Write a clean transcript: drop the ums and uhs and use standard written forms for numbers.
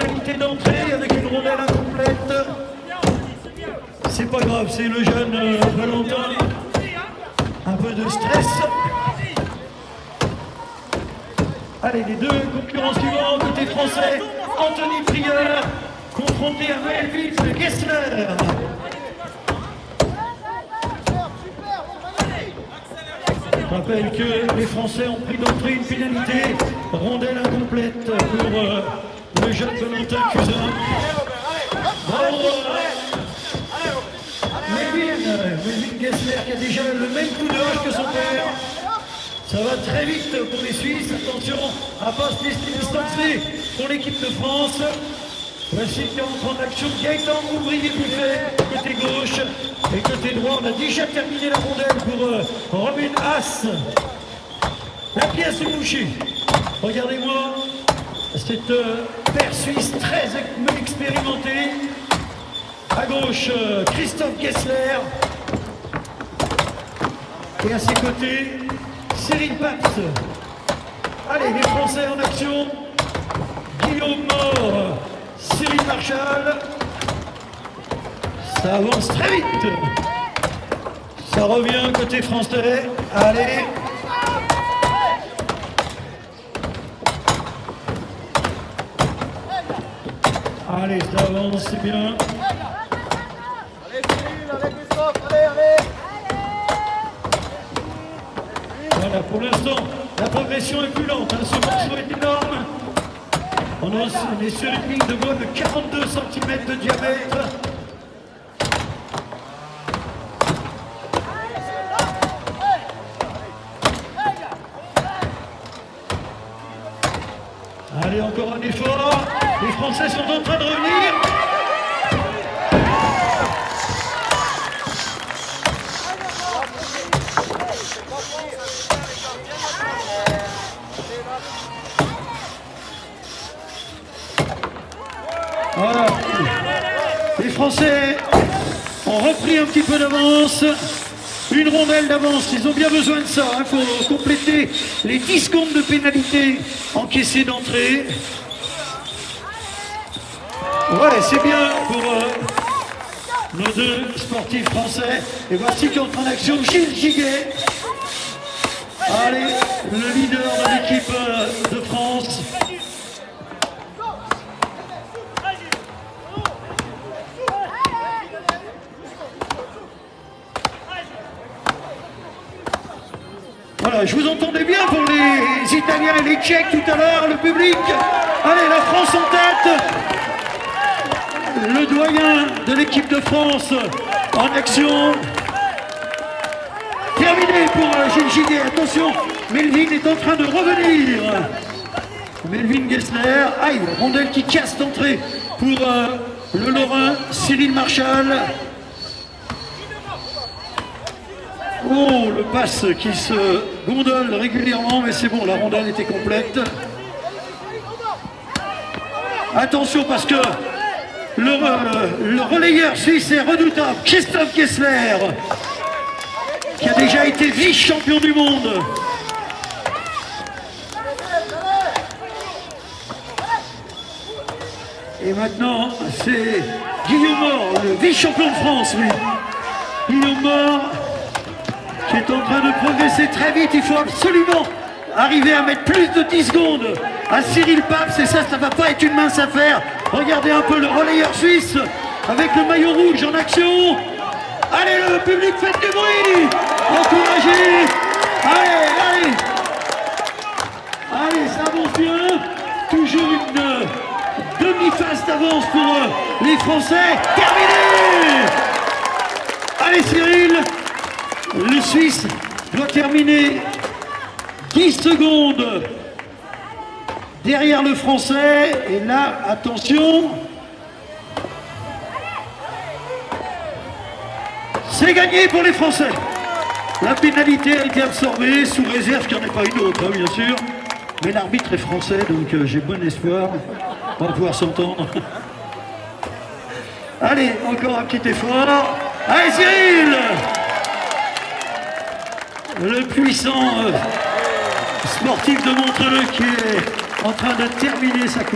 pénalité d'entrée avec une rondelle incomplète. C'est pas grave, c'est le jeune Valentin. Un peu de stress. Allez, les deux concurrents suivants, côté français, Anthony Prieur, confronté à Melvin Gessler. Je rappelle que les Français ont pris d'entrée une pénalité, rondelle incomplète pour le jeune Valentin Cousin. Bravo Melvin Gessler qui a déjà le même coup de hache que son père. Ça va très vite pour les Suisses. Attention à ne pas se laisser distancer pour l'équipe de France. Voici qui entre en action Gaëtan Ouvrier-Buffet côté gauche. Et côté droit, on a déjà terminé la rondelle pour Robin Haas. La pièce est bouchée. Regardez-moi, cette paire suisse très expérimentée. À gauche, Christophe Gessler. Et à ses côtés, Cyril Paps. Allez, les Français en action. Guillaume Mort, Cyril Marchal. Ça avance très vite. Ça revient côté français. Allez. Allez, ça avance, c'est bien. Allez, Cyril, allez, Christophe, allez. Voilà, pour l'instant, la progression est plus lente. Ce morceau est énorme. On est sur une ligne de bois de 42 cm de diamètre. Allez, encore un effort. Les Français sont en train de revenir. Voilà. Les Français ont repris un petit peu d'avance. Une rondelle d'avance, ils ont bien besoin de ça. Il faut compléter les 10 secondes de pénalité encaissées d'entrée. Ouais, c'est bien pour nos deux sportifs français. Et voici qu'entre en action Gilles Giguet. Allez, le leader de l'équipe de France. Voilà, je vous entendais bien pour les Italiens et les Tchèques tout à l'heure, le public. Allez, la France en tête. Le doyen de l'équipe de France en action. Terminé pour Gilles Giguet. Attention, Melvin est en train de revenir. Melvin Gessler. Aïe, rondelle qui casse d'entrée pour le Lorrain, Cyril Marchal. Oh, le passe qui se gondole régulièrement, mais c'est bon, la rondelle était complète. Attention parce que le relayeur suisse est redoutable, Christophe Gessler, qui a déjà été vice-champion du monde. Et maintenant, c'est Guillaume Mort, le vice-champion de France, lui. Guillaume Mort, qui est en train de progresser très vite. Il faut absolument arriver à mettre plus de 10 secondes à Cyril Paps. Et ça ne va pas être une mince affaire. Regardez un peu le relayeur suisse avec le maillot rouge en action. Allez, le public, faites du bruit. Encouragez. Allez. Allez, ça avance bien. Toujours une demi-phase d'avance pour les Français. Terminé. Allez, Cyril. Le Suisse doit terminer 10 secondes derrière le Français. Et là, attention. C'est gagné pour les Français. La pénalité a été absorbée, sous réserve qu'il n'y en ait pas une autre, hein, bien sûr. Mais l'arbitre est français, donc j'ai bon espoir. On va pouvoir s'entendre. Allez, encore un petit effort. Allez, Cyril! Le puissant sportif de Montreux qui est en train de terminer sa course.